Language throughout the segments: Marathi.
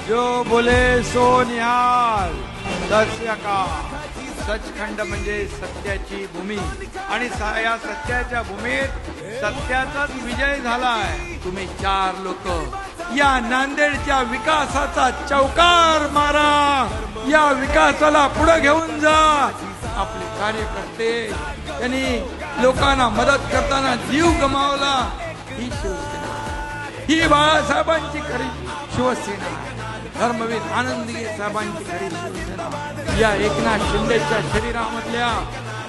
जो बोले सो निहाल. दर्शका, सचखंड म्हणजे सत्याची भूमी आणि या सत्याच्या भूमीत सत्याचाच विजय झालाय. तुम्ही 4 लोक या नांदेडच्या विकासाचा चौकार मारा, या विकासाला पुढे घेऊन जा. आपले कार्यकर्ते त्यांनी लोकांना मदत करताना जीव गमावला. ही शिवसेना, ही बाळासाहेबांची खरी शिवसेना, धर्मवीर आनंदगी साहेबांची खरी शिवसेना. या एकनाथ शिंदेच्या शरीरामधल्या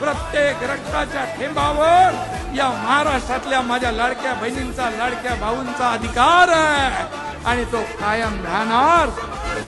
प्रत्येक रक्ताच्या थेंबावर या महाराष्ट्रातल्या माझ्या लाडक्या बहिणींचा, लाडक्या भाऊंचा अधिकार आहे आणि तो कायम राहणार.